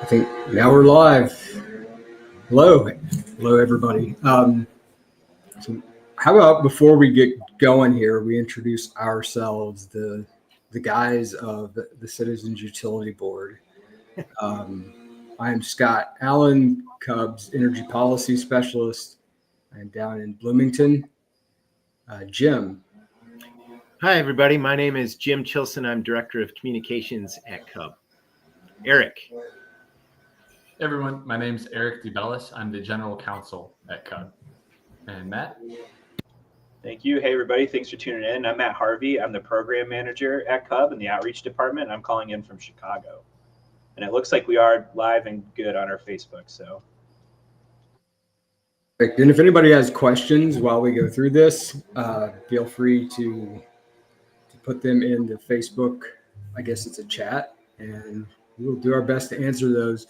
I think now we're live. Hello, everybody. So how about before we get going here, we introduce ourselves, the guys of the Citizens Utility Board. I'm Scott Allen, Cubs Energy Policy Specialist. I'm down in Bloomington. Jim. Hi, everybody. My name is Jim Chilson. I'm Director of Communications at Cub. Eric. Hey everyone, my name's Eric DeBellis. I'm the General Counsel at Cub. And Matt? Thank you. Hey everybody, thanks for tuning in. I'm Matt Harvey. I'm the Program Manager at Cub in the Outreach Department. I'm calling in from Chicago. And it looks like we are live and good on our Facebook. So, And if anybody has questions while we go through this, feel free to put them in the Facebook. I guess it's a chat, and we'll do our best to answer those.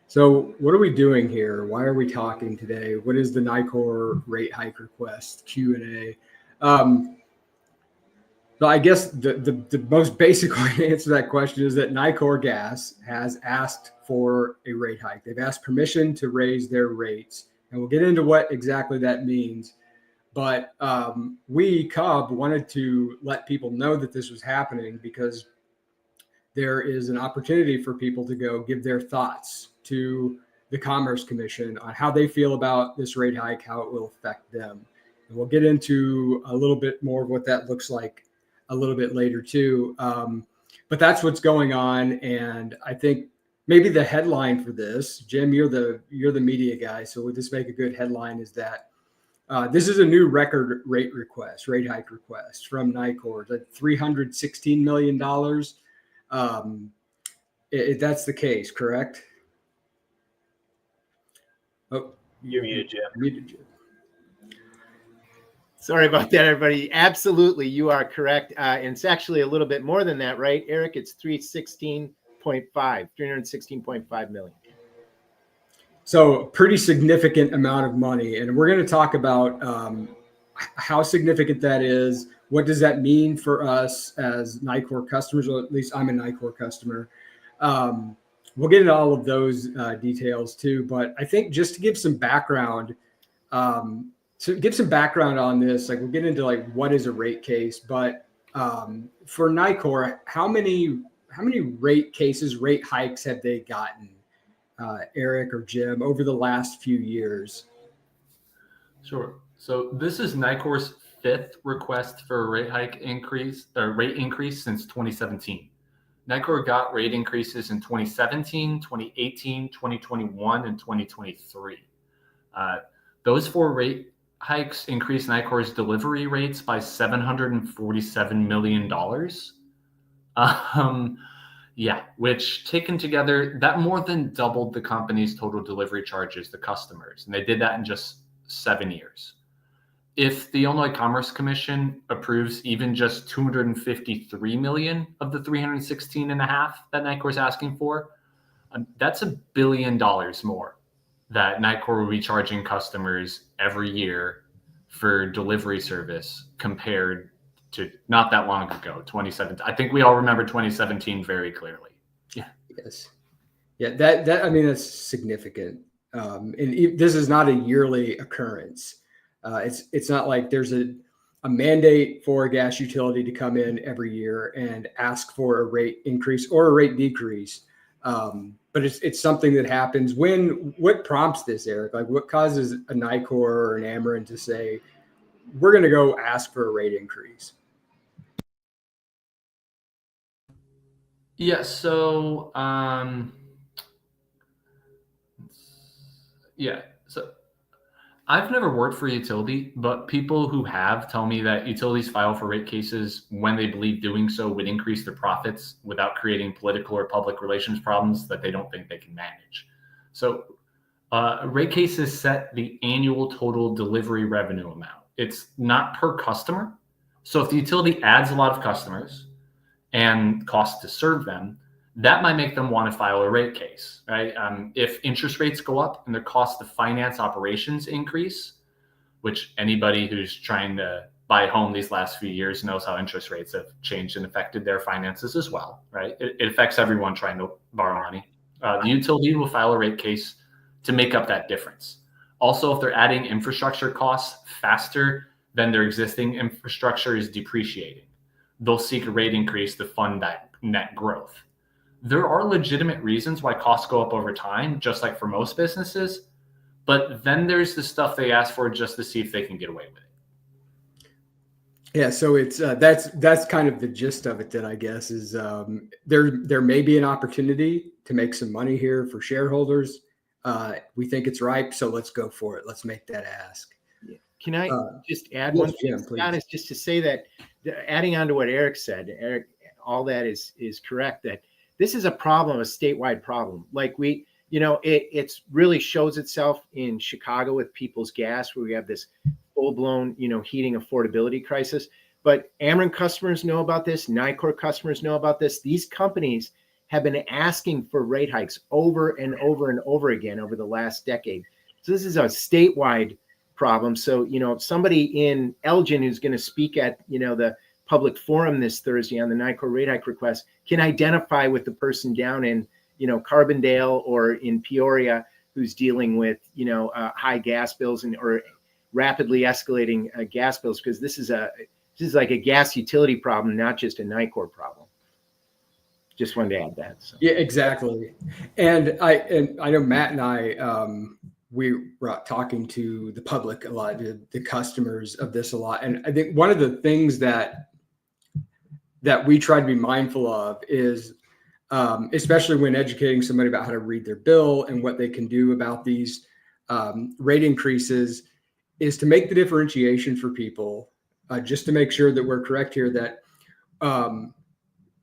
So what are we doing here? Why are we talking today? What is the Nicor rate hike request Q&A? So I guess the most basic way to answer that question is that Nicor Gas has asked for a rate hike. They've asked permission to raise their rates, and we'll get into what exactly that means. But we, Cub, wanted to let people know that this was happening because there is an opportunity for people to go give their thoughts to the Commerce Commission on how they feel about this rate hike, how it will affect them. And we'll get into a little bit more of what that looks like a little bit later too. But that's what's going on. And I think maybe the headline for this, Jim, you're the media guy, so would this make a good headline, is that this is a new record rate hike request from Nicor, like $316 million. That's the case, correct? Oh, you're muted, Jim. Sorry about that, everybody. Absolutely, you are correct. And it's actually a little bit more than that, right, Eric? It's 316.5 million. So pretty significant amount of money. And we're going to talk about how significant that is. What does that mean for us as Nicor customers? Or at least I'm a Nicor customer. We'll get into all of those details too. But I think just to give some background, on this, like we'll get into like what is a rate case. But for Nicor, how many rate hikes have they gotten, Eric or Jim, over the last few years? Sure. So this is Nicor's fifth request for a rate increase since 2017. Nicor got rate increases in 2017, 2018, 2021, and 2023. Those four rate hikes increased Nicor's delivery rates by $747 million. Which taken together, that more than doubled the company's total delivery charges to customers. And they did that in just 7 years. If the Illinois Commerce Commission approves even just $253 million of the $316.5 that Nicor is asking for, that's $1 billion more that Nicor will be charging customers every year for delivery service compared to not that long ago, 2017. I think we all remember 2017 very clearly. Yeah. Yes. Yeah. That's significant. And this is not a yearly occurrence. It's not like there's a mandate for a gas utility to come in every year and ask for a rate increase or a rate decrease. But it's something that happens. What prompts this, Eric? Like what causes a Nicor or an Ameren to say, we're going to go ask for a rate increase? Yeah. So, So I've never worked for a utility, but people who have tell me that utilities file for rate cases when they believe doing so would increase their profits without creating political or public relations problems that they don't think they can manage. So rate cases set the annual total delivery revenue amount. It's not per customer. So if the utility adds a lot of customers and costs to serve them, that might make them want to file a rate case, right? If interest rates go up and the cost to finance operations increase, which anybody who's trying to buy a home these last few years knows how interest rates have changed and affected their finances as well, right? It affects everyone trying to borrow money. The utility will file a rate case to make up that difference. Also, if they're adding infrastructure costs faster than their existing infrastructure is depreciating, they'll seek a rate increase to fund that net growth. There are legitimate reasons why costs go up over time, just like for most businesses. But then there's the stuff they ask for just to see if they can get away with it. Yeah, so it's that's kind of the gist of it. Then I guess is there may be an opportunity to make some money here for shareholders. We think it's ripe, so let's go for it. Let's make that ask. Can I just add yes, one thing, Scott, is just to say that, adding on to what Eric said, Eric, all that is correct, that this is a problem, a statewide problem. Like it's really shows itself in Chicago with People's Gas, where we have this full-blown, heating affordability crisis. But Ameren customers know about this. Nicor customers know about this. These companies have been asking for rate hikes over and over and over again over the last decade. So this is a statewide problem. So, somebody in Elgin who's going to speak at, the public forum this Thursday on the Nicor rate hike request can identify with the person down in, Carbondale or in Peoria who's dealing with, high gas bills or rapidly escalating gas bills, because this is like a gas utility problem, not just a Nicor problem. Just wanted to add that. So. Yeah, exactly. And I know Matt and I, we were talking to the public a lot, the customers of this a lot. And I think one of the things that we try to be mindful of is, especially when educating somebody about how to read their bill and what they can do about these rate increases, is to make the differentiation for people, just to make sure that we're correct here, that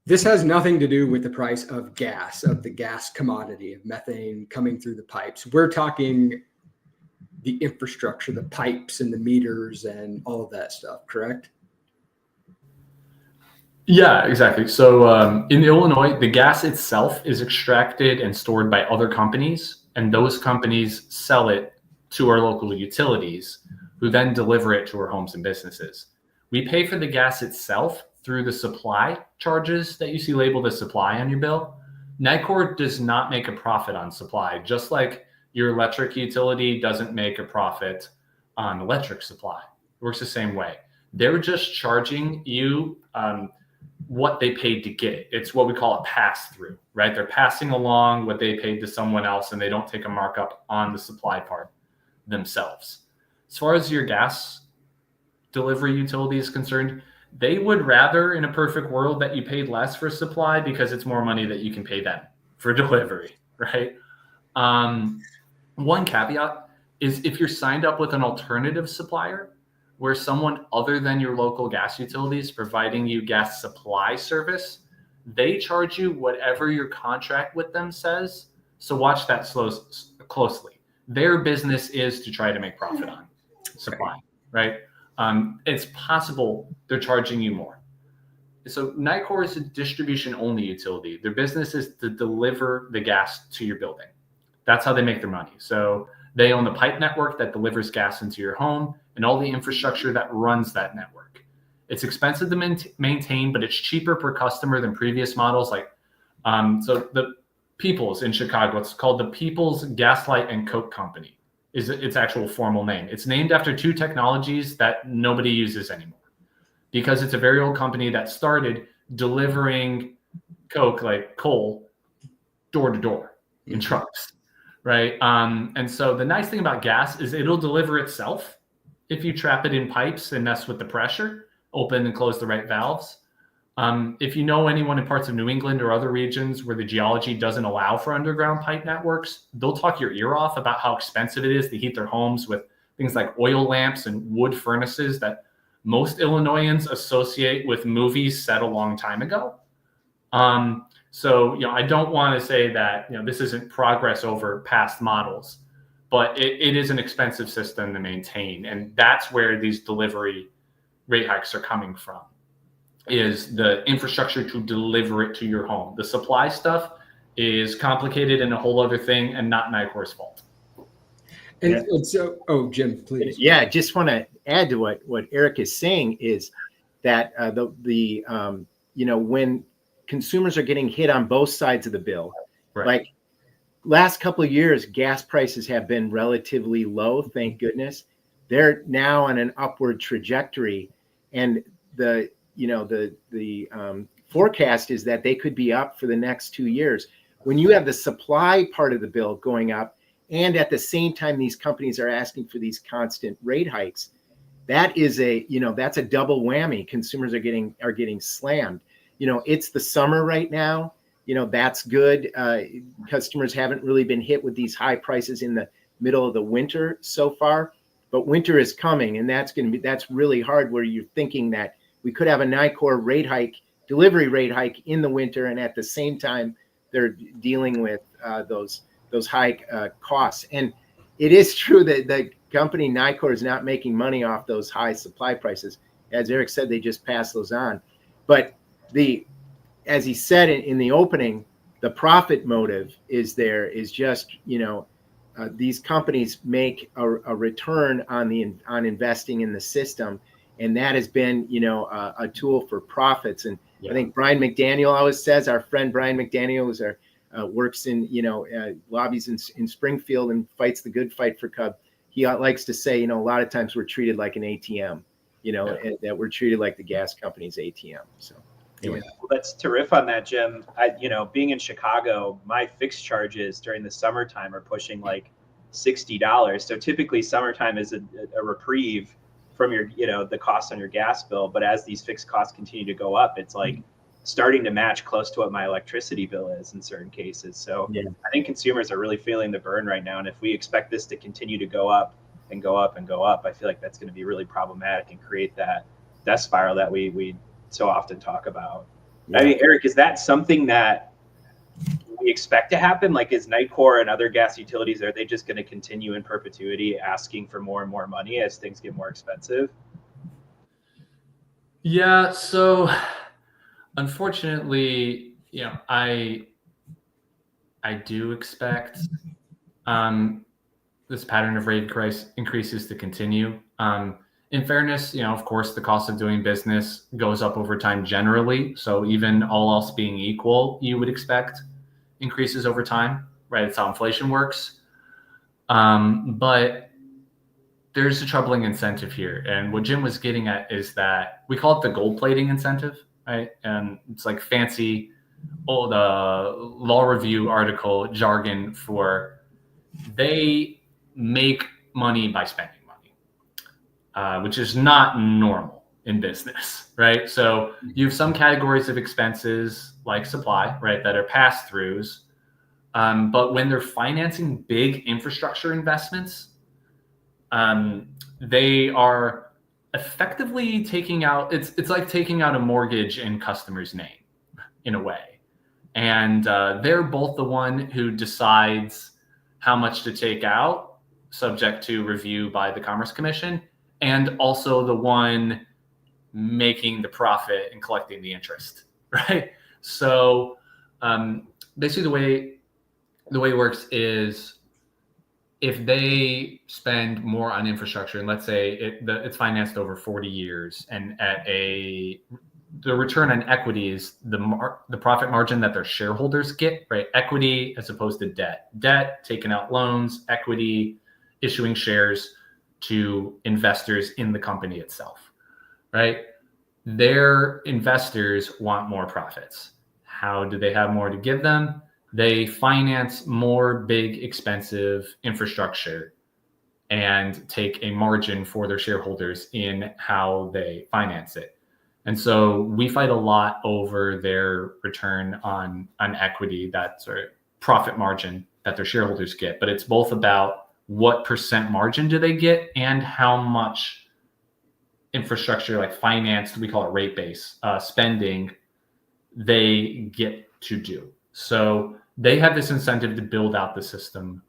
this has nothing to do with the price of gas, of the gas commodity, of methane coming through the pipes. We're talking the infrastructure, the pipes and the meters and all of that stuff, correct? Yeah, exactly. So in Illinois, the gas itself is extracted and stored by other companies, and those companies sell it to our local utilities, who then deliver it to our homes and businesses. We pay for the gas itself through the supply charges that you see labeled as supply on your bill. Nicor does not make a profit on supply, just like your electric utility doesn't make a profit on electric supply. It works the same way. They're just charging you what they paid to get it. It's what we call a pass-through, right? They're passing along what they paid to someone else, and they don't take a markup on the supply part themselves. As far as your gas delivery utility is concerned, they would rather, in a perfect world, that you paid less for supply, because it's more money that you can pay them for delivery, right? One caveat is if you're signed up with an alternative supplier, where someone other than your local gas utility is providing you gas supply service, they charge you whatever your contract with them says. So watch that closely. Their business is to try to make profit on supply, right? It's possible they're charging you more. So Nicor is a distribution-only utility. Their business is to deliver the gas to your building. That's how they make their money. So they own the pipe network that delivers gas into your home and all the infrastructure that runs that network. It's expensive to maintain, but it's cheaper per customer than previous models. Like, so the Peoples in Chicago, it's called the Peoples Gaslight and Coke Company, is its actual formal name. It's named after two technologies that nobody uses anymore, because it's a very old company that started delivering Coke, like coal, door to door in trucks. Right. And so the nice thing about gas is it'll deliver itself if you trap it in pipes and mess with the pressure, open and close the right valves. If you know anyone in parts of New England or other regions where the geology doesn't allow for underground pipe networks, they'll talk your ear off about how expensive it is to heat their homes with things like oil lamps and wood furnaces that most Illinoisans associate with movies set a long time ago. So, I don't want to say that, this isn't progress over past models, but it is an expensive system to maintain. And that's where these delivery rate hikes are coming from, is the infrastructure to deliver it to your home. The supply stuff is complicated and a whole other thing, and not Nicor's fault. And so, Jim, please. Yeah, I just want to add to what Eric is saying is that when consumers are getting hit on both sides of the bill, right. Like last couple of years, gas prices have been relatively low, thank goodness. They're now on an upward trajectory, and the forecast is that they could be up for the next 2 years. When you have the supply part of the bill going up, and at the same time these companies are asking for these constant rate hikes, that is that's a double whammy. Consumers are getting slammed. It's the summer right now. That's good. Customers haven't really been hit with these high prices in the middle of the winter so far, but winter is coming, and that's really hard, where you're thinking that we could have a Nicor delivery rate hike in the winter, and at the same time they're dealing with those high costs. And it is true that the company Nicor is not making money off those high supply prices. As Eric said, they just pass those on. But as he said in the opening, the profit motive is just, these companies make a return on investing in the system. And that has been, a tool for profits. And I think Brian McDaniel always says, our friend Brian McDaniel is works in, lobbies in Springfield and fights the good fight for Cub. He likes to say, a lot of times we're treated like an ATM, that we're treated like the gas company's ATM. So anyway. Well, that's to riff on that, Jim. Being in Chicago, my fixed charges during the summertime are pushing like $60. So typically summertime is a reprieve from your, the cost on your gas bill. But as these fixed costs continue to go up, it's like starting to match close to what my electricity bill is in certain cases. So I think consumers are really feeling the burn right now. And if we expect this to continue to go up and go up and go up, I feel like that's going to be really problematic and create that death spiral that we so often talk about. I mean, Eric, is that something that we expect to happen? Like, is Nicor and other gas utilities, are they just going to continue in perpetuity asking for more and more money as things get more expensive? Yeah, so unfortunately, I do expect this pattern of rate increases to continue. In fairness, of course, the cost of doing business goes up over time generally. So even all else being equal, you would expect increases over time, right? It's how inflation works. But there's a troubling incentive here. And what Jim was getting at is that we call it the gold plating incentive, right? And it's like fancy old law review article jargon for they make money by spending money, which is not normal in business, right? So you have some categories of expenses like supply, right, that are pass-throughs. But when they're financing big infrastructure investments, they are effectively taking out, it's like taking out a mortgage in customer's name in a way. And they're both the one who decides how much to take out, subject to review by the Commerce Commission, and also the one making the profit and collecting the interest, right? So basically the way it works is if they spend more on infrastructure, and let's say it's financed over 40 years, and the return on equity is the profit margin that their shareholders get, right? Equity as opposed to debt. Debt, taking out loans, equity, issuing shares to investors in the company itself, right? Their investors want more profits. How do they have more to give them? They finance more big, expensive infrastructure and take a margin for their shareholders in how they finance it. And so we fight a lot over their return on equity, that sort of profit margin that their shareholders get. But it's both about what percent margin do they get and how much infrastructure, like financed, we call it rate base spending, they get to do. So they have this incentive to build out the system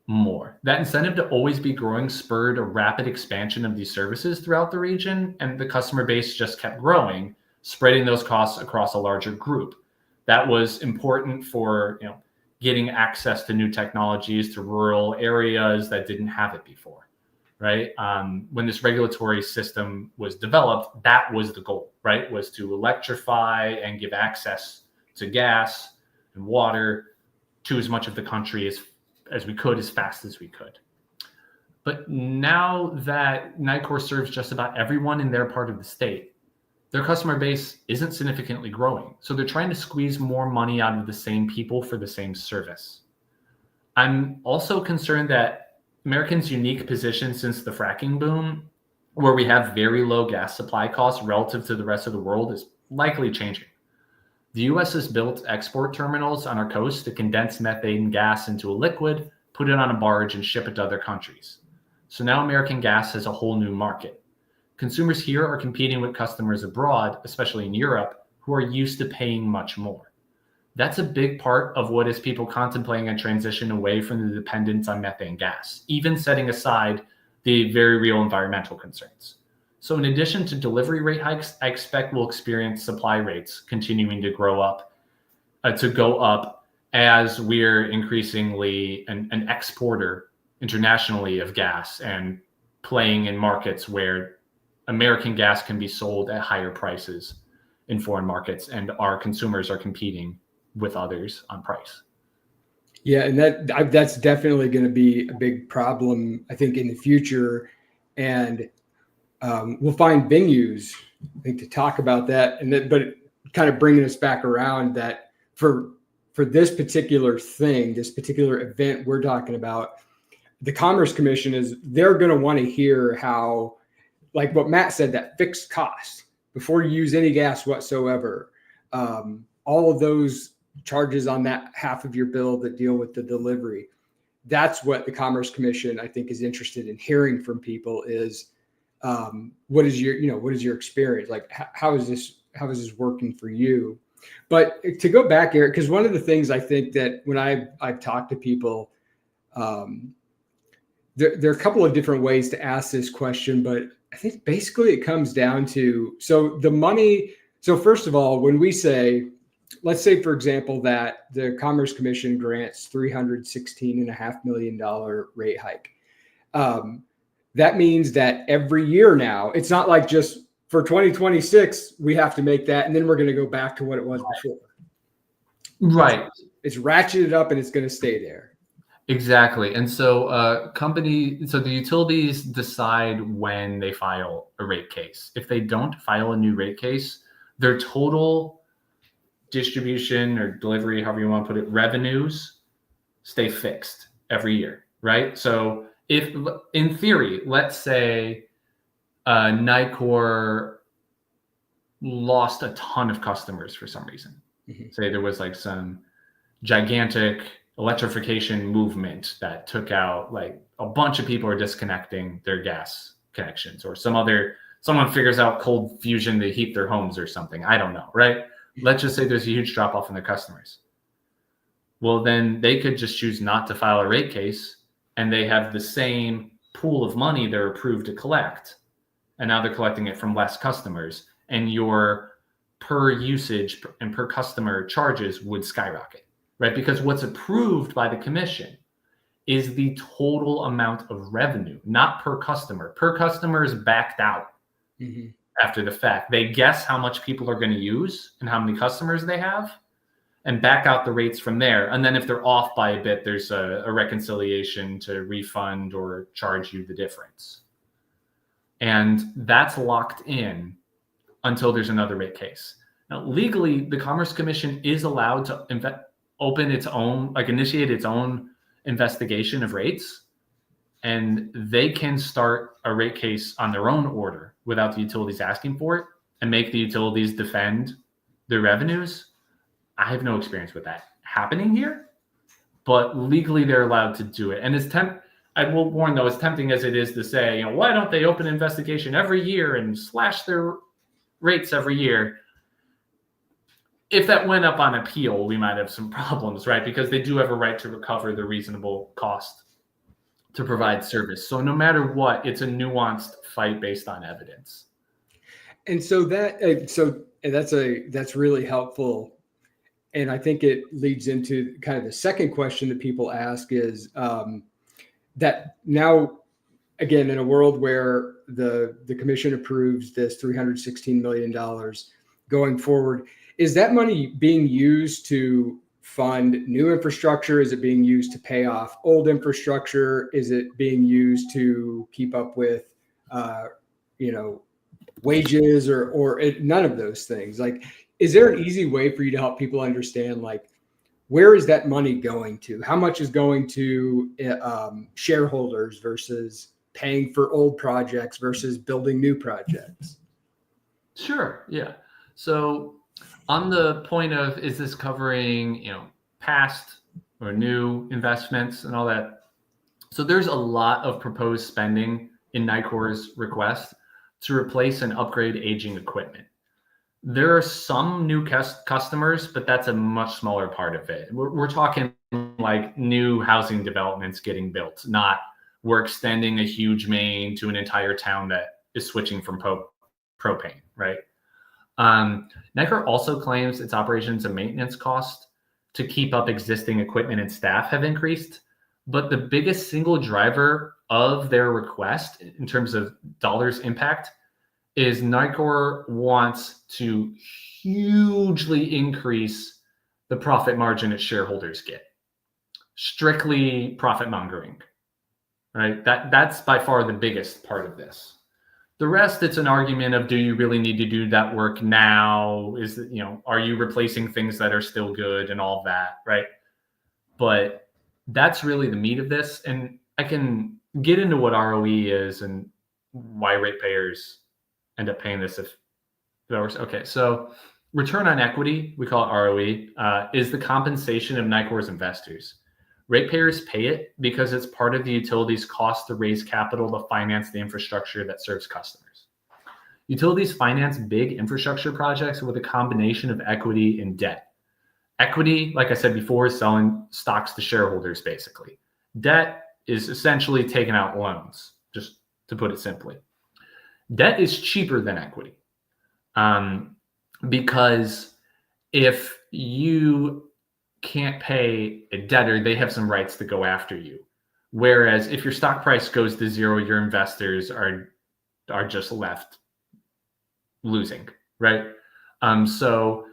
more. That incentive to always be growing spurred a rapid expansion of these services throughout the region, and the customer base just kept growing, spreading those costs across a larger group. That was important for getting access to new technologies to rural areas that didn't have it before, right? When this regulatory system was developed, that was the goal, right? Was to electrify and give access to gas and water to as much of the country as we could, as fast as we could. But now that Nicor serves just about everyone in their part of the state, their customer base isn't significantly growing. So they're trying to squeeze more money out of the same people for the same service. I'm also concerned that Americans' unique position since the fracking boom, where we have very low gas supply costs relative to the rest of the world, is likely changing. The US has built export terminals on our coast to condense methane gas into a liquid, put it on a barge, and ship it to other countries. So now American gas has a whole new market. Consumers here are competing with customers abroad, especially in Europe, who are used to paying much more. That's a big part of what is people contemplating a transition away from the dependence on methane gas, even setting aside the very real environmental concerns. So in addition to delivery rate hikes, I expect we'll experience supply rates continuing to go up as we're increasingly an exporter internationally of gas and playing in markets where American gas can be sold at higher prices in foreign markets, and our consumers are competing with others on price. Yeah, and that's definitely going to be a big problem, I think, in the future. And we'll find venues, I think, to talk about that. But kind of bringing us back around that for this particular thing, this particular event we're talking about, the Commerce Commission they're going to want to hear how, like what Matt said, that fixed cost before you use any gas whatsoever, all of those charges on that half of your bill that deal with the delivery. That's what the Commerce Commission, I think, is interested in hearing from people is, what is your experience? Like, how is this working for you? But to go back, Eric, because one of the things I think that when I've talked to people, there are a couple of different ways to ask this question, but I think basically it comes down to, so the money. So first of all, when we say, let's say, for example, that the Commerce Commission grants $316.5 million rate hike. That means that every year now, it's not like just for 2026, we have to make that, and then we're going to go back to what it was before. Right. It's ratcheted up and it's going to stay there. Exactly. And so the utilities decide when they file a rate case. If they don't file a new rate case, their total distribution or delivery, however you want to put it, revenues stay fixed every year, right? So if, in theory, let's say Nicor lost a ton of customers for some reason. Mm-hmm. Say there was like some gigantic electrification movement that took out, like, a bunch of people are disconnecting their gas connections, or someone figures out cold fusion to heat their homes or something. I don't know, right? Let's just say there's a huge drop off in their customers. Well, then they could just choose not to file a rate case, and they have the same pool of money they're approved to collect. And now they're collecting it from less customers, and your per usage and per customer charges would skyrocket, right? Because what's approved by the commission is the total amount of revenue, not per customer. Per customer is backed out after the fact. They guess how much people are going to use and how many customers they have, and back out the rates from there. And then if they're off by a bit, there's a reconciliation to refund or charge you the difference. And that's locked in until there's another rate case. Now, legally, the Commerce Commission is allowed to initiate its own investigation of rates, and they can start a rate case on their own order without the utilities asking for it and make the utilities defend their revenues. I have no experience with that happening here, but legally they're allowed to do it. And I will warn, though, as tempting as it is to say, why don't they open an investigation every year and slash their rates every year? If that went up on appeal, we might have some problems, right? Because they do have a right to recover the reasonable cost to provide service. So no matter what, it's a nuanced fight based on evidence. And so that's really helpful. And I think it leads into kind of the second question that people ask is that now, again, in a world where the commission approves this $316 million going forward, is that money being used to fund new infrastructure? Is it being used to pay off old infrastructure? Is it being used to keep up with, wages or none of those things? Like, is there an easy way for you to help people understand, like, where is that money going to? How much is going to shareholders versus paying for old projects versus building new projects? Sure. Yeah. So on the point of, is this covering, past or new investments and all that? So there's a lot of proposed spending in Nicor's request to replace and upgrade aging equipment. There are some new customers, but that's a much smaller part of it. We're talking like new housing developments getting built, not we're extending a huge main to an entire town that is switching from propane, right? Nicor also claims its operations and maintenance cost to keep up existing equipment and staff have increased, but the biggest single driver of their request in terms of dollars impact is Nicor wants to hugely increase the profit margin its shareholders get. Strictly profit mongering, right? That's by far the biggest part of this. The rest, it's an argument of, do you really need to do that work now? Are you replacing things that are still good and all that, right? But that's really the meat of this. And I can get into what ROE is and why ratepayers end up paying this if that works. Okay, so return on equity, we call it ROE, is the compensation of Nicor's investors. Ratepayers pay it because it's part of the utility's cost to raise capital to finance the infrastructure that serves customers. Utilities finance big infrastructure projects with a combination of equity and debt. Equity, like I said before, is selling stocks to shareholders, basically. Debt is essentially taking out loans, just to put it simply. Debt is cheaper than equity because if you can't pay a debtor, they have some rights to go after you. Whereas if your stock price goes to zero, your investors are just left losing, right? So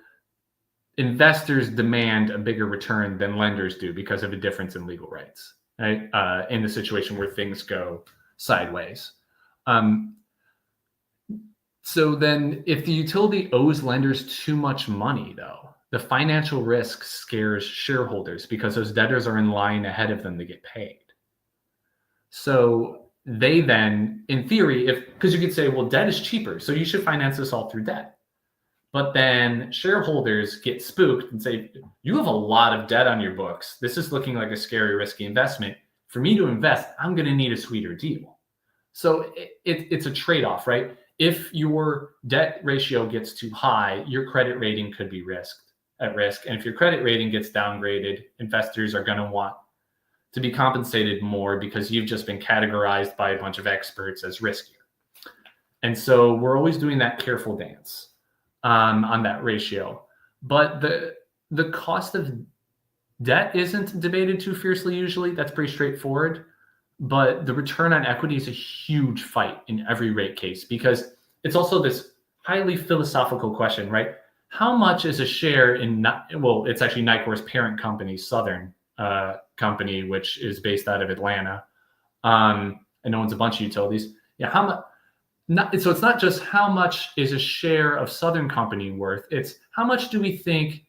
investors demand a bigger return than lenders do because of a difference in legal rights, right? In the situation where things go sideways. So then if the utility owes lenders too much money, though, the financial risk scares shareholders because those debtors are in line ahead of them to get paid. So they then, in theory, because you could say, well, debt is cheaper, so you should finance this all through debt. But then shareholders get spooked and say, you have a lot of debt on your books. This is looking like a scary, risky investment. For me to invest, I'm going to need a sweeter deal. So it's a trade-off, right? If your debt ratio gets too high, your credit rating could be at risk. And if your credit rating gets downgraded, investors are going to want to be compensated more because you've just been categorized by a bunch of experts as riskier. And so we're always doing that careful dance on that ratio. But the cost of debt isn't debated too fiercely usually. That's pretty straightforward. But the return on equity is a huge fight in every rate case because it's also this highly philosophical question, right? How much is a share in, it's actually Nicor's parent company, Southern Company, which is based out of Atlanta and owns a bunch of utilities. Yeah, so it's not just how much is a share of Southern Company worth, it's how much do we think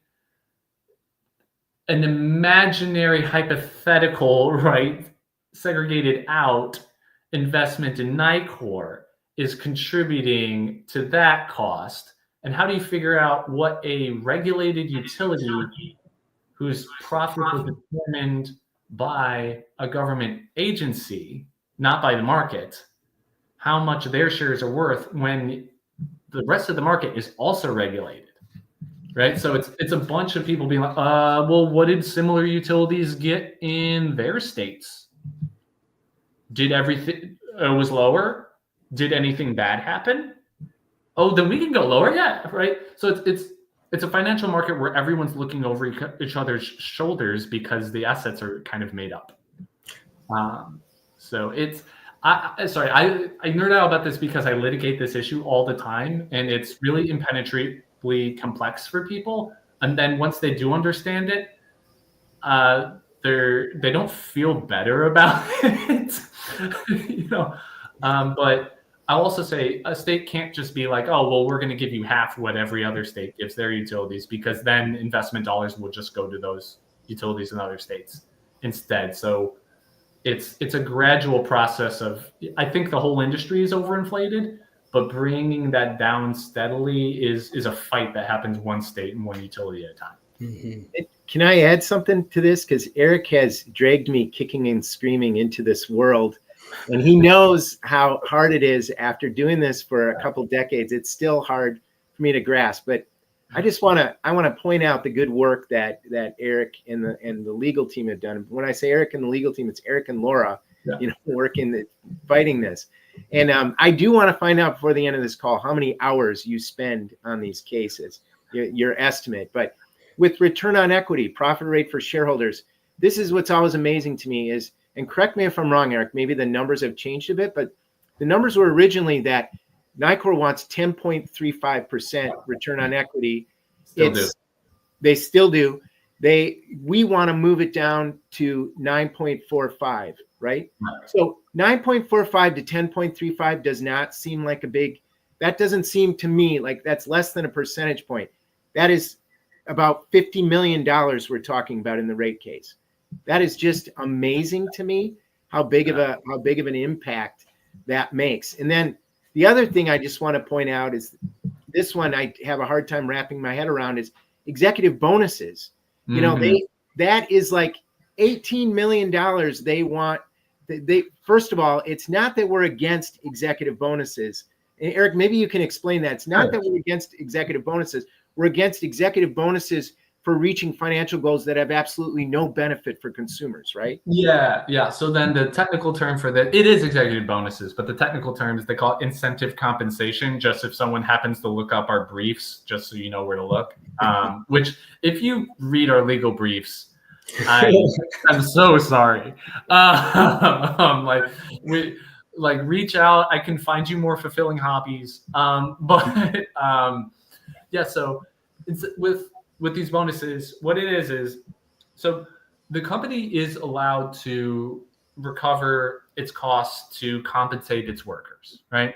an imaginary hypothetical, right, segregated out investment in Nicor is contributing to that cost, and how do you figure out what a regulated utility whose profit is determined by a government agency, not by the market, how much their shares are worth when the rest of the market is also regulated, right? So it's a bunch of people being like, well, what did similar utilities get in their states? Did everything was lower? Did anything bad happen? Oh, then we can go lower. Yeah, right. So it's a financial market where everyone's looking over each other's shoulders because the assets are kind of made up. So I nerd out about this because I litigate this issue all the time, and it's really impenetrably complex for people. And then once they do understand it, they don't feel better about it, but I'll also say a state can't just be like, oh, well, we're going to give you half what every other state gives their utilities, because then investment dollars will just go to those utilities in other states instead. So it's a gradual process of, I think the whole industry is overinflated, but bringing that down steadily is a fight that happens one state and one utility at a time. Mm-hmm. Can I add something to this? Because Eric has dragged me kicking and screaming into this world, and he knows how hard it is after doing this for a couple decades. It's still hard for me to grasp, but I want to point out the good work that Eric and the legal team have done. When I say Eric and the legal team, it's Eric and Laura, working fighting this. And I do want to find out before the end of this call how many hours you spend on these cases, your estimate. But with return on equity, profit rate for shareholders, this is what's always amazing to me is, and correct me if I'm wrong, Eric, maybe the numbers have changed a bit, but the numbers were originally that Nicor wants 10.35% return on equity. They still do. We want to move it down to 9.45, right? So 9.45 to 10.35 does not seem like that doesn't seem to me like that's less than a percentage point. That is about $50 million we're talking about in the rate case. That is just amazing to me how big of an impact that makes. And then the other thing I just want to point out is this one I have a hard time wrapping my head around is executive bonuses. Mm-hmm. That is like $18 million they want. First of all, it's not that we're against executive bonuses. And Eric, maybe you can explain that. It's not that we're against executive bonuses. We're against executive bonuses for reaching financial goals that have absolutely no benefit for consumers, right? Yeah. So then the technical term for that, it is executive bonuses, but the technical term is they call it incentive compensation, just if someone happens to look up our briefs, just so you know where to look. Which if you read our legal briefs, I'm so sorry. Reach out. I can find you more fulfilling hobbies. So it's with these bonuses, what it is so the company is allowed to recover its costs to compensate its workers, right?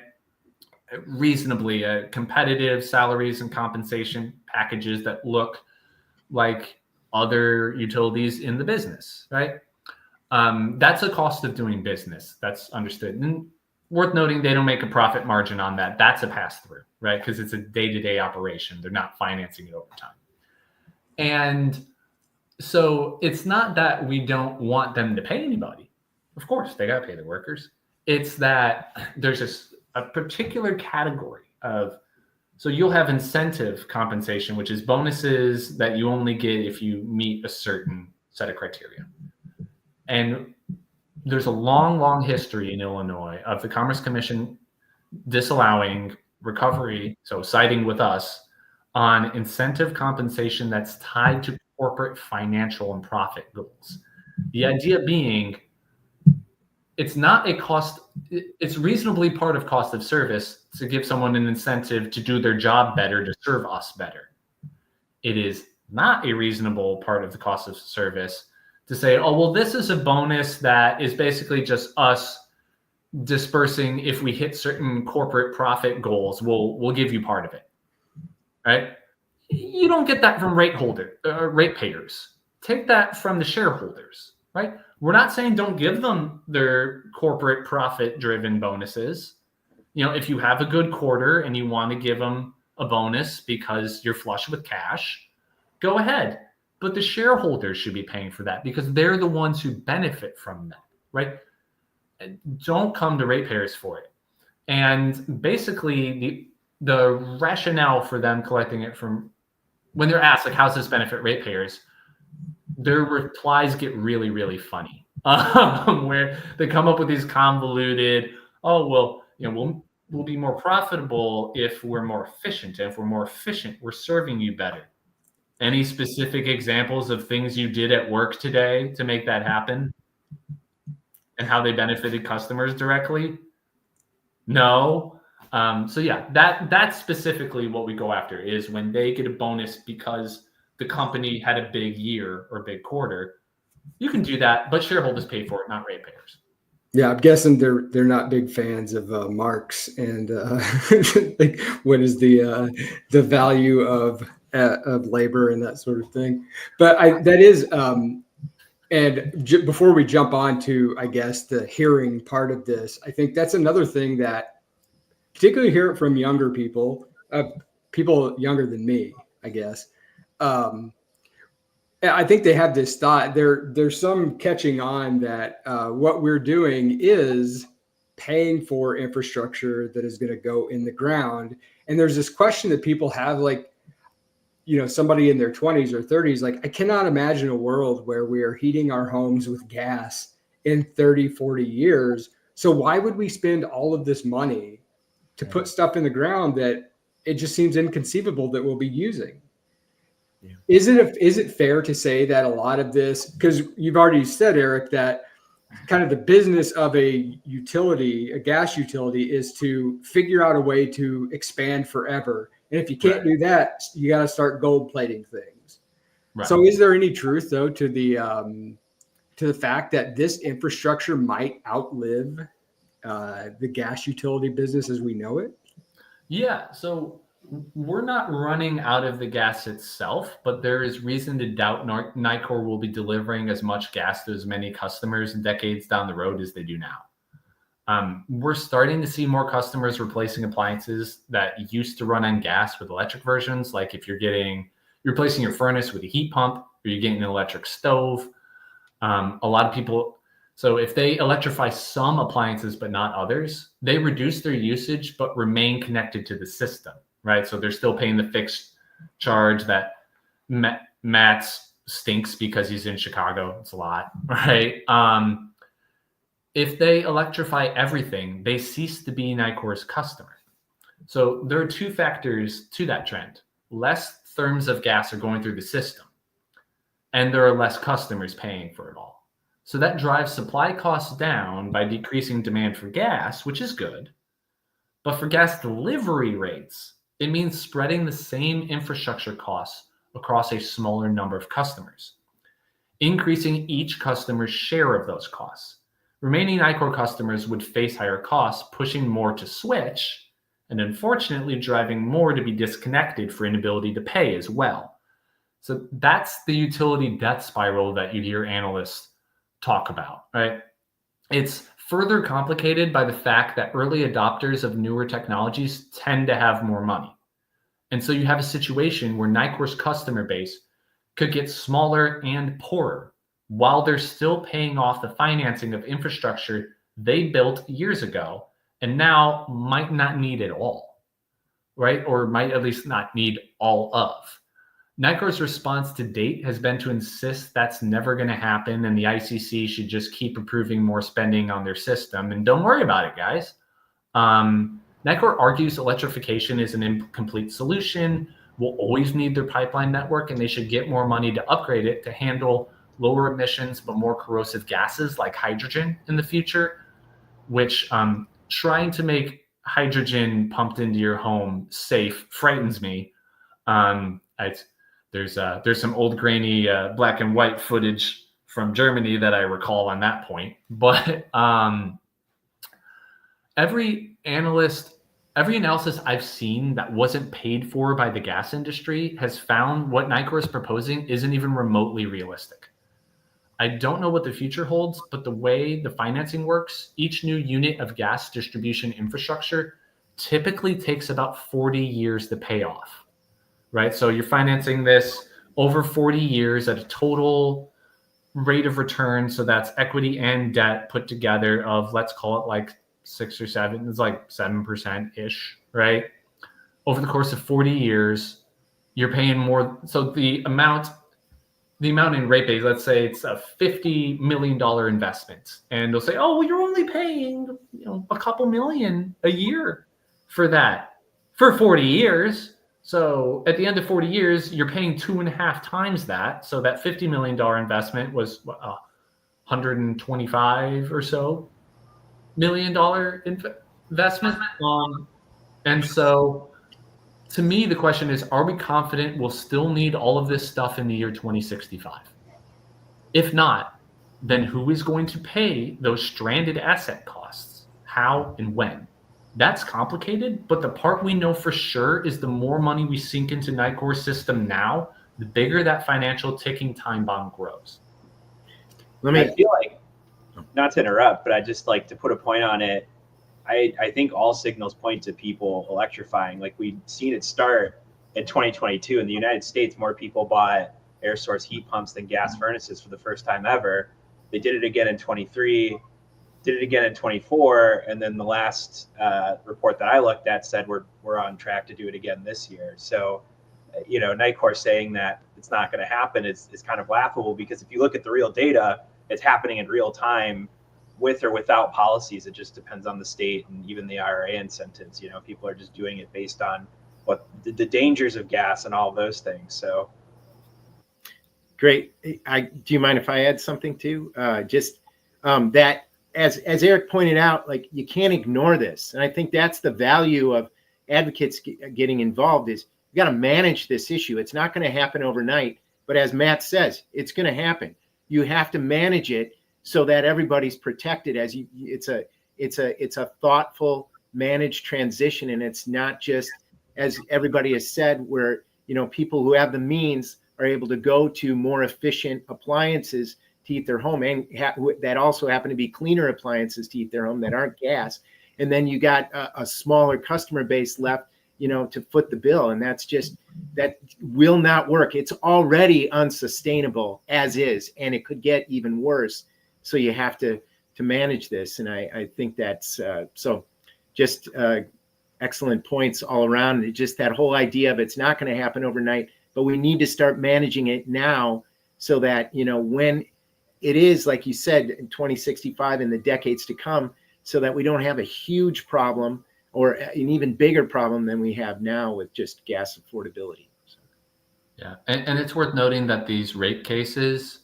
Reasonably competitive salaries and compensation packages that look like other utilities in the business, right? That's a cost of doing business. That's understood. And worth noting, they don't make a profit margin on that. That's a pass-through, right? Because it's a day-to-day operation. They're not financing it over time. And so it's not that we don't want them to pay anybody. Of course, they got to pay the workers. It's that there's a particular category of, so you'll have incentive compensation, which is bonuses that you only get if you meet a certain set of criteria. And there's a long history in Illinois of the Commerce Commission disallowing recovery, so siding with us on incentive compensation that's tied to corporate financial and profit goals. The idea being, it's not a cost, it's reasonably part of cost of service to give someone an incentive to do their job better, to serve us better. It is not a reasonable part of the cost of service to say, oh, well, this is a bonus that is basically just us dispersing if we hit certain corporate profit goals, we'll give you part of it, right? You don't get that from ratepayers. Take that from the shareholders, right? We're not saying don't give them their corporate profit-driven bonuses. If you have a good quarter and you want to give them a bonus because you're flush with cash, go ahead. But the shareholders should be paying for that because they're the ones who benefit from that, right? Don't come to ratepayers for it. And basically, the rationale for them collecting it from, when they're asked, like, how's this benefit ratepayers? Their replies get really, really funny, where they come up with these convoluted, oh, well, we'll be more profitable if we're more efficient. And if we're more efficient, we're serving you better. Any specific examples of things you did at work today to make that happen? And how they benefited customers directly? No. That's specifically what we go after, is when they get a bonus because the company had a big year or big quarter. You can do that, but shareholders pay for it, not ratepayers. Yeah, I'm guessing they're not big fans of Marx and like what is the value of labor and that sort of thing. But that is before we jump on to, I guess, the hearing part of this, I think that's another thing that particularly hear it from younger people, people younger than me, I guess. I think they have this thought. There's some catching on that what we're doing is paying for infrastructure that is going to go in the ground. And there's this question that people have, like, somebody in their 20s or 30s, like, I cannot imagine a world where we are heating our homes with gas in 30, 40 years. So why would we spend all of this money to put stuff in the ground that it just seems inconceivable that we'll be using? Yeah. Is it fair to say that a lot of this, because you've already said, Eric, that kind of the business of a utility, a gas utility, is to figure out a way to expand forever. And if you can't do that, you got to start gold plating things. Right. So is there any truth, though, to the fact that this infrastructure might outlive the gas utility business as we know it? Yeah. So we're not running out of the gas itself, but there is reason to doubt Nicor will be delivering as much gas to as many customers decades down the road as they do now. We're starting to see more customers replacing appliances that used to run on gas with electric versions. Like if you're replacing your furnace with a heat pump, or you're getting an electric stove. A lot of people, so if they electrify some appliances but not others, they reduce their usage but remain connected to the system, right? So they're still paying the fixed charge that Matt's stinks because he's in Chicago. It's a lot, right? If they electrify everything, they cease to be Nicor's customer. So there are two factors to that trend. Less therms of gas are going through the system, and there are less customers paying for it all. So that drives supply costs down by decreasing demand for gas, which is good. But for gas delivery rates, it means spreading the same infrastructure costs across a smaller number of customers, increasing each customer's share of those costs. Remaining Nicor customers would face higher costs, pushing more to switch, and unfortunately driving more to be disconnected for inability to pay as well. So that's the utility death spiral that you hear analysts talk about, right? It's further complicated by the fact that early adopters of newer technologies tend to have more money. And so you have a situation where Nicor's customer base could get smaller and poorer while they're still paying off the financing of infrastructure they built years ago and now might not need it all, right? Or might at least not need all of. Nicor's response to date has been to insist that's never going to happen and the ICC should just keep approving more spending on their system. And don't worry about it, guys. Nicor argues electrification is an incomplete solution, will always need their pipeline network, and they should get more money to upgrade it to handle lower emissions but more corrosive gases like hydrogen in the future, which trying to make hydrogen pumped into your home safe frightens me. There's some old grainy black and white footage from Germany that I recall on that point. But every analysis I've seen that wasn't paid for by the gas industry has found what Nicor is proposing isn't even remotely realistic. I don't know what the future holds, but the way the financing works, each new unit of gas distribution infrastructure typically takes about 40 years to pay off, right? So you're financing this over 40 years at a total rate of return. So that's equity and debt put together of, let's call it like 6 or 7, it's like 7%-ish, right? Over the course of 40 years, you're paying more. So the amount in rate base, let's say it's a $50 million investment, and they'll say, oh, well, you're only paying a couple million a year for that for 40 years. So at the end of 40 years, you're paying 2.5 times that. So that $50 million investment was $125 or so $1 million investment. And so to me, the question is, are we confident we'll still need all of this stuff in the year 2065? If not, then who is going to pay those stranded asset costs? How and when? That's complicated, but the part we know for sure is the more money we sink into Nicor's system now, the bigger that financial ticking time bomb grows. I feel like, not to interrupt, but I just like to put a point on it. I think all signals point to people electrifying. Like we've seen it start in 2022 in the United States. More people bought air source heat pumps than gas furnaces for the first time ever. They did it again in 23, did it again in 24, and then the last report that I looked at said we're on track to do it again this year. So, Nicor saying that it's not going to happen is kind of laughable, because if you look at the real data, it's happening in real time with or without policies. It just depends on the state and even the IRA incentives. People are just doing it based on what the dangers of gas and all of those things. So. Great. Do you mind if I add something too? That as Eric pointed out, like you can't ignore this. And I think that's the value of advocates getting involved is you got to manage this issue. It's not going to happen overnight, but as Matt says, it's going to happen. You have to manage it so that everybody's protected it's a thoughtful, managed transition. And it's not just, as everybody has said, where, people who have the means are able to go to more efficient appliances to heat their home, and that also happen to be cleaner appliances to heat their home that aren't gas. And then you got a smaller customer base left, to foot the bill. And that will not work. It's already unsustainable as is, and it could get even worse. So you have to manage this. And I think that's just excellent points all around. Just that whole idea of it's not going to happen overnight, but we need to start managing it now so that, when it is, like you said, in 2065 and the decades to come, so that we don't have a huge problem or an even bigger problem than we have now with just gas affordability. So. Yeah. And it's worth noting that these rate cases,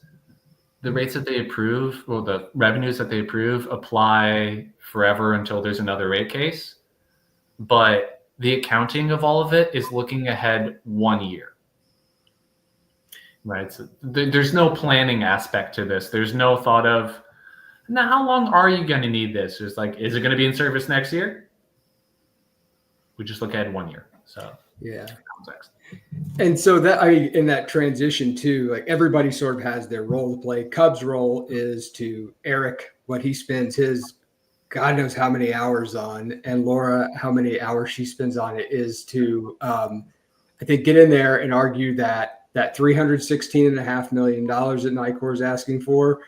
the rates that they approve, or the revenues that they approve, apply forever until there's another rate case. But the accounting of all of it is looking ahead 1 year. Right. So there's no planning aspect to this. There's no thought of, now, how long are you going to need this? It's like, is it going to be in service next year? We just look ahead 1 year. So yeah. Context. And so in that transition too, like everybody sort of has their role to play. Cub's role is to Eric, what he spends his God knows how many hours on, and Laura, how many hours she spends on it, is to, I think, get in there and argue that $316.5 million that Nicor is asking for,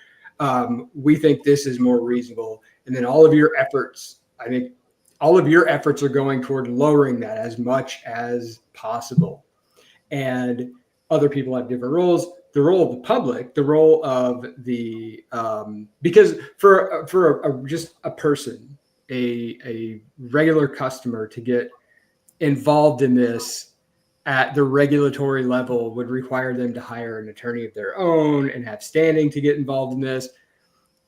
we think this is more reasonable. And then all of your efforts, I think all of your efforts are going toward lowering that as much as possible. And other people have different roles. The role of the public, the role of the, because for just a person, a regular customer to get involved in this at the regulatory level would require them to hire an attorney of their own and have standing to get involved in this.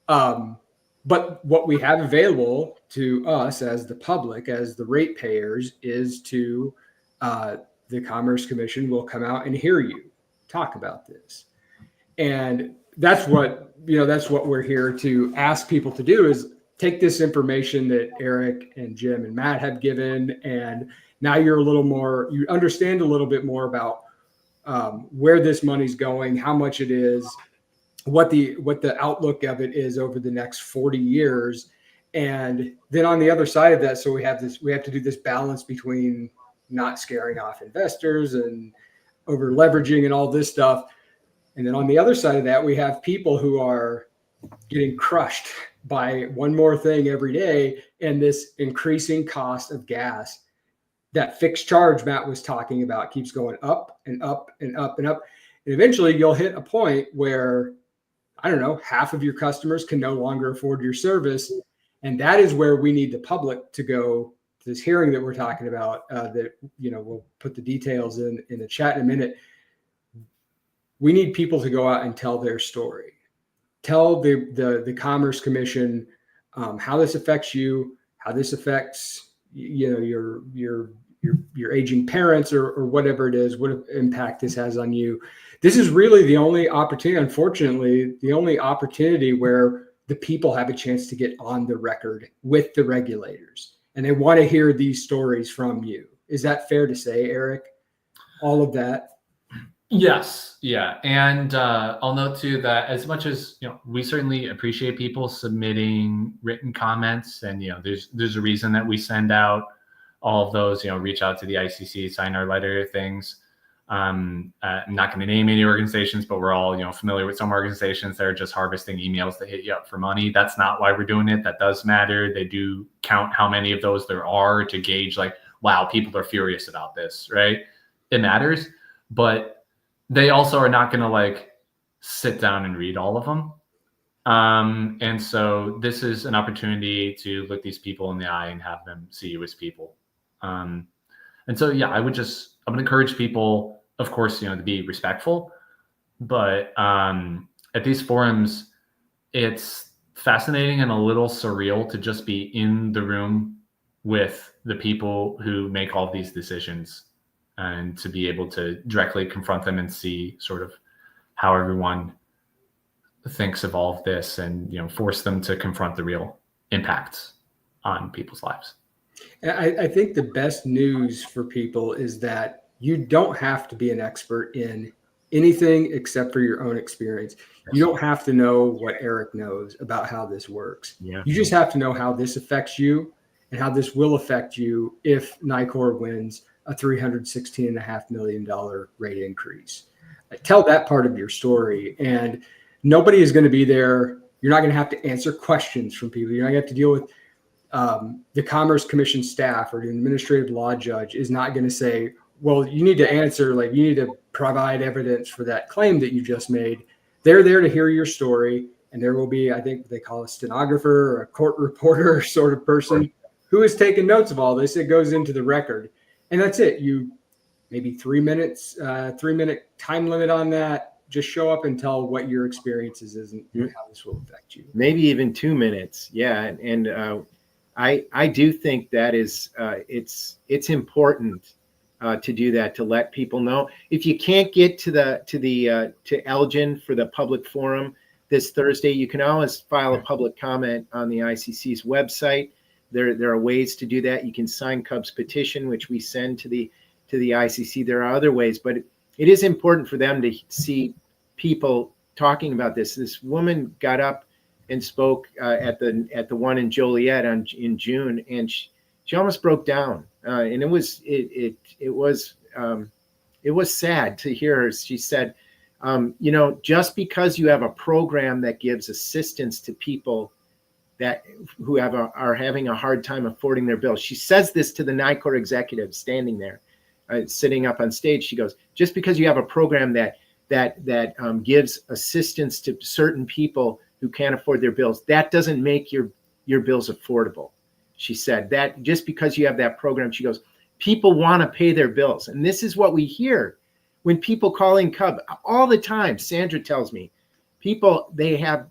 But what we have available to us as the public, as the ratepayers, is to the Commerce Commission will come out and hear you talk about this. And that's what we're here to ask people to do, is take this information that Eric and Jim and Matt have given, and now you understand a little bit more about where this money's going, how much it is, what the outlook of it is over the next 40 years. And then on the other side of that, so we have to do this balance between not scaring off investors and over leveraging and all this stuff. And then on the other side of that, we have people who are getting crushed by one more thing every day, and this increasing cost of gas. That fixed charge Matt was talking about keeps going up and up and up and up. And eventually you'll hit a point where, I don't know, half of your customers can no longer afford your service. And that is where we need the public to go to this hearing that we're talking about, that, we'll put the details in the chat in a minute. We need people to go out and tell their story. Tell the Commerce Commission how this affects you, how this affects your your aging parents or whatever it is, what impact this has on you. This is really the only opportunity, unfortunately, the only opportunity where the people have a chance to get on the record with the regulators, and they want to hear these stories from you. Is that fair to say, Eric? All of that? Yes. Yeah. And I'll note too that as much as, we certainly appreciate people submitting written comments, and, there's a reason that we send out all of those, reach out to the ICC, sign our letter things. I'm not going to name any organizations, but we're all, familiar with some organizations that are just harvesting emails that hit you up for money. That's not why we're doing it. That does matter. They do count how many of those there are to gauge like, wow, people are furious about this, right? It matters, but they also are not going to like sit down and read all of them. And so this is an opportunity to look these people in the eye and have them see you as people. And so, yeah, I would encourage people, of course, to be respectful, but at these forums, it's fascinating and a little surreal to just be in the room with the people who make all these decisions, and to be able to directly confront them and see sort of how everyone thinks of all of this, and force them to confront the real impacts on people's lives. I think the best news for people is that you don't have to be an expert in anything except for your own experience. You don't have to know what Eric knows about how this works. Yeah. You just have to know how this affects you and how this will affect you if Nicor wins a $316.5 million rate increase. Tell that part of your story, and nobody is going to be there. You're not going to have to answer questions from people. You're not going to have to deal with the Commerce Commission staff, or the administrative law judge is not going to say, well, you need to answer, like you need to provide evidence for that claim that you just made. They're there to hear your story, and there will be, I think they call a stenographer or a court reporter sort of person who is taking notes of all this. It goes into the record, and that's it. You maybe 3 minutes, 3-minute time limit on that. Just show up and tell what your experiences is and how this will affect you. Maybe even 2 minutes. Yeah. And I do think that is it's important to do that, to let people know. If you can't get to Elgin for the public forum this Thursday, you can always file a public comment on the ICC's website. There are ways to do that. You can sign Cub's petition, which we send to the ICC. There are other ways, but it is important for them to see people talking about this. This woman got up and spoke at the one in Joliet in June, and she almost broke down. And it was sad to hear her. She said, just because you have a program that gives assistance to people who are having a hard time affording their bills. She says this to the Nicor executive standing there, sitting up on stage. She goes, just because you have a program that gives assistance to certain people who can't afford their bills, that doesn't make your bills affordable. She said that just because you have that program, she goes, people want to pay their bills. And this is what we hear when people call in Cub all the time. Sandra tells me, people, they have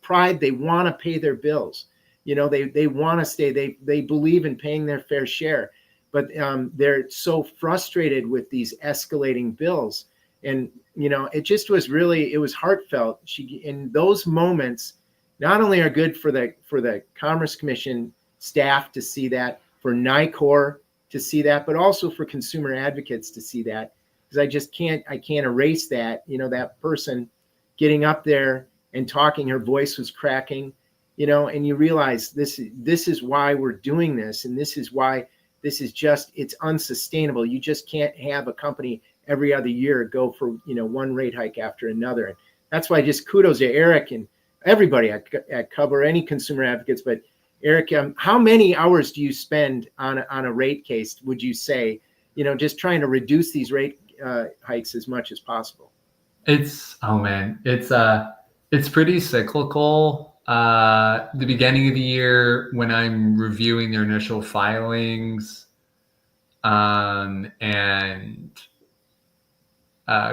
pride. They want to pay their bills. They want to stay. They believe in paying their fair share, but they're so frustrated with these escalating bills. And, it was heartfelt. In those moments, not only are good for the Commerce Commission staff to see that, for Nicor to see that, but also for consumer advocates to see that, because I can't erase that, that person getting up there and talking, her voice was cracking, and you realize this is why we're doing this. And this is why it's unsustainable. You just can't have a company every other year go for, one rate hike after another. And that's why just kudos to Eric and everybody at Cub, or any consumer advocates. But Eric, how many hours do you spend on a rate case, would you say, just trying to reduce these rate hikes as much as possible? It's pretty cyclical. The beginning of the year, when I'm reviewing their initial filings, and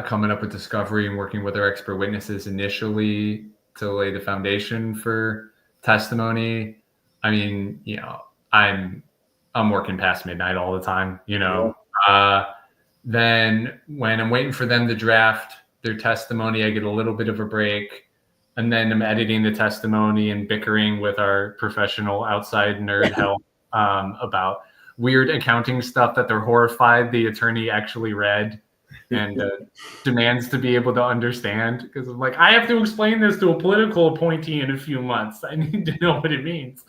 coming up with discovery and working with our expert witnesses initially to lay the foundation for testimony. I mean, I'm I'm working past midnight all the time, Then when I'm waiting for them to draft their testimony, I get a little bit of a break. And then I'm editing the testimony and bickering with our professional outside nerd help about weird accounting stuff that they're horrified the attorney actually read and demands to be able to understand. Because I'm like, I have to explain this to a political appointee in a few months. I need to know what it means.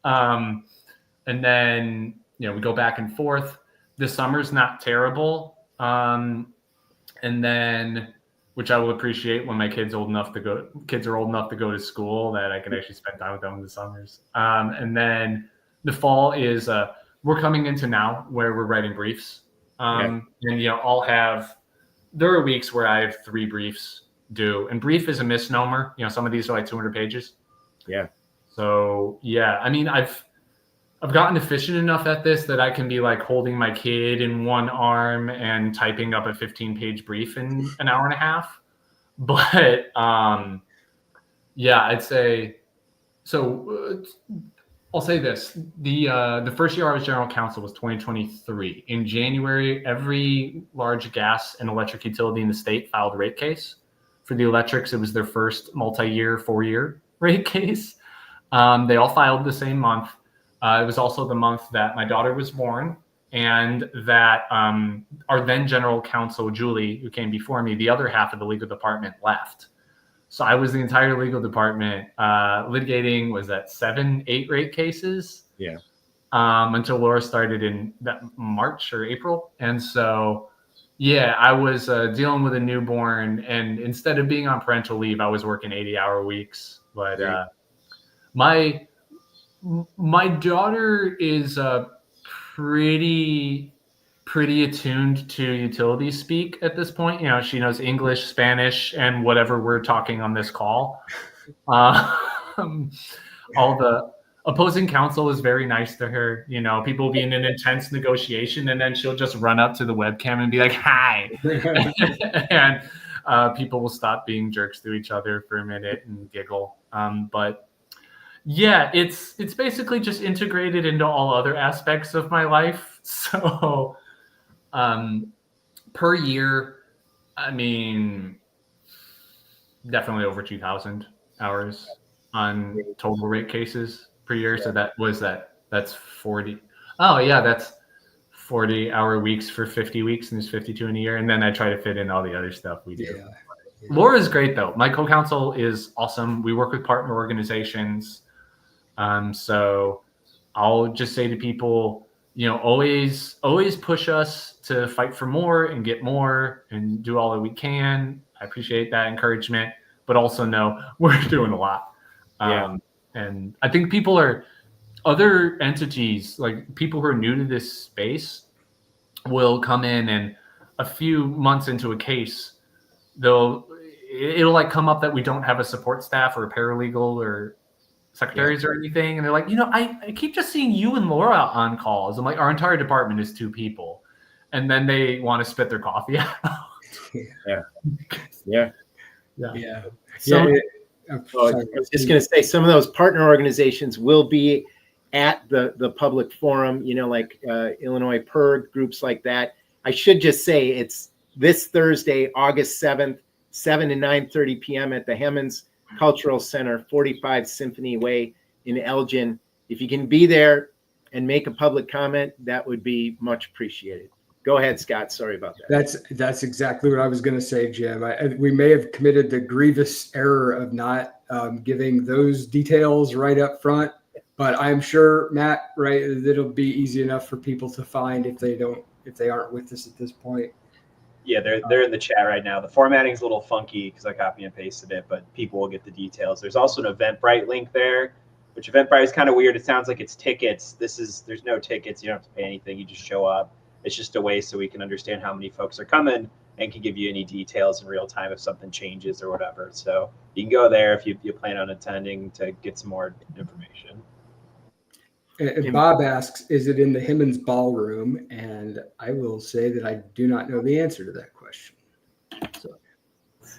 And then, we go back and forth. The summer's not terrible. And then, which I will appreciate when my kids are old enough to go to school, that I can actually spend time with them in the summers. And then the fall is we're coming into now where we're writing briefs. And there are weeks where I have 3 briefs due, and brief is a misnomer. Some of these are like 200 pages. Yeah. So yeah, I mean, I've gotten efficient enough at this that I can be like holding my kid in one arm and typing up a 15-page brief in an hour and a half. But I'd say so. I'll say this: the first year I was general counsel was 2023. In January, every large gas and electric utility in the state filed a rate case. For the electrics, it was their first multi-year, 4-year rate case. They all filed the same month. It was also the month that my daughter was born, and that our then general counsel, Julie, who came before me, the other half of the legal department left. So I was the entire legal department litigating, was that 7-8 rate cases? Yeah. Until Laura started in that March or April. And so, yeah, I was dealing with a newborn, and instead of being on parental leave, I was working 80-hour weeks. But my daughter is pretty attuned to utility speak at this point. She knows English, Spanish, and whatever we're talking on this call. All the opposing counsel is very nice to her. People will be in an intense negotiation, and then she'll just run up to the webcam and be like, "Hi," and people will stop being jerks to each other for a minute and giggle. But yeah, it's basically just integrated into all other aspects of my life. So per year, I mean, definitely over 2,000 hours on total rate cases per year. So that's 40. Oh yeah, that's 40-hour weeks for 50 weeks, and there's 52 in a year. And then I try to fit in all the other stuff we do. Yeah. Laura's great though. My co-counsel is awesome. We work with partner organizations. So I'll just say to people, always push us to fight for more and get more and do all that we can. I appreciate that encouragement, but also know we're doing a lot. And I think other entities, like people who are new to this space, will come in, and a few months into a case, it'll like come up that we don't have a support staff or a paralegal or secretaries or anything, and they're like, I keep just seeing you and Laura on calls. I'm like, our entire department is 2 people, and then they want to spit their coffee out. Yeah. I was just going to say, some of those partner organizations will be at the public forum, like Illinois PERG, groups like that. I should just say it's this Thursday, August 7th, 7 to 9:30 p.m. at the Hemmons Cultural Center, 45 Symphony Way in Elgin. If you can be there and make a public comment, that would be much appreciated. Go ahead, Scott. Sorry about that. That's exactly what I was going to say, Jim. We may have committed the grievous error of not giving those details right up front, but I'm sure, Matt, right, it'll be easy enough for people to find if they aren't with us at this point. Yeah, they're in the chat right now. The formatting's a little funky because I copy and pasted it, but people will get the details. There's also an Eventbrite link there, which Eventbrite is kind of weird. It sounds like it's tickets. There's no tickets. You don't have to pay anything. You just show up. It's just a way so we can understand how many folks are coming and can give you any details in real time if something changes or whatever. So you can go there if you plan on attending to get some more information. And Bob asks, is it in the Hemmons Ballroom? And I will say that I do not know the answer to that question. So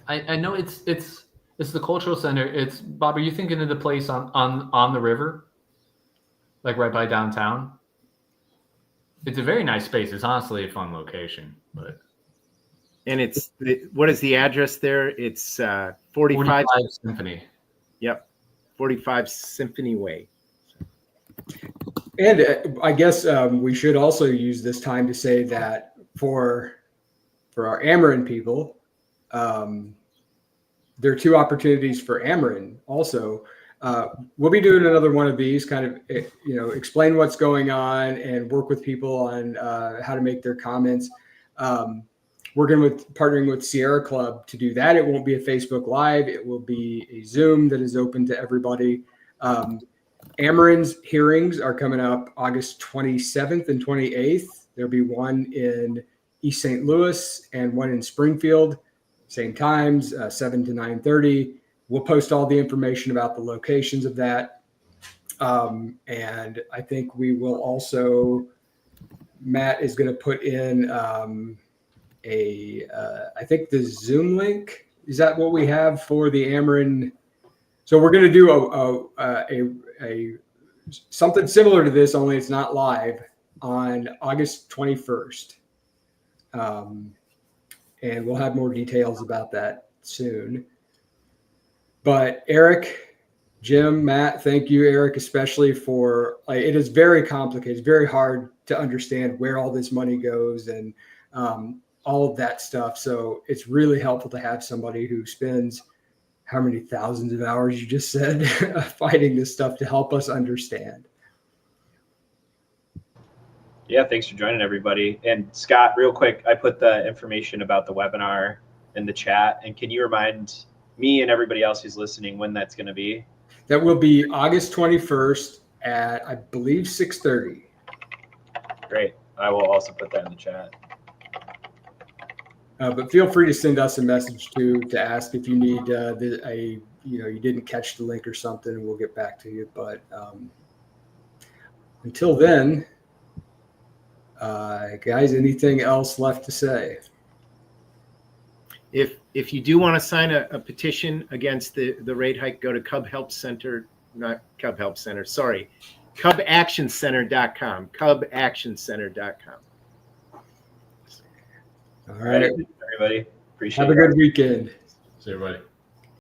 I know it's the cultural center. It's Bob, are you thinking of the place on the river? Like right by downtown? It's a very nice space. It's honestly a fun location, but And what is the address there? It's 45 Symphony. Yep, 45 Symphony Way. And I guess we should also use this time to say that for our Ameren people, there are 2 opportunities for Ameren also. We'll be doing another one of these, kind of, explain what's going on and work with people on how to make their comments. We're going to partnering with Sierra Club to do that. It won't be a Facebook Live. It will be a Zoom that is open to everybody. Ameren's hearings are coming up August 27th and 28th. There'll be one in East St. Louis and one in Springfield, same times, 7 to 9:30. We'll post all the information about the locations of that. And I think we will also, Matt is going to put in I think the Zoom link. Is that what we have for the Ameren? So we're going to do a something similar to this, only it's not live, on August 21st. And we'll have more details about that soon. But Eric, Jim, Matt, thank you, Eric, especially for, it is very complicated. It's very hard to understand where all this money goes and all of that stuff. So it's really helpful to have somebody who spends how many thousands of hours you just said fighting this stuff to help us understand. Yeah, thanks for joining, everybody. And Scott, real quick, I put the information about the webinar in the chat. And can you remind me and everybody else who's listening when that's going to be? That will be August 21st at, I believe, 6:30. Great. I will also put that in the chat. But feel free to send us a message to ask if you need you didn't catch the link or something, and we'll get back to you. But until then, guys, anything else left to say? If you do want to sign a petition against the rate hike, go to cubactioncenter.com, cubactioncenter.com. All right, everybody. Appreciate it. Have a good weekend. See everybody.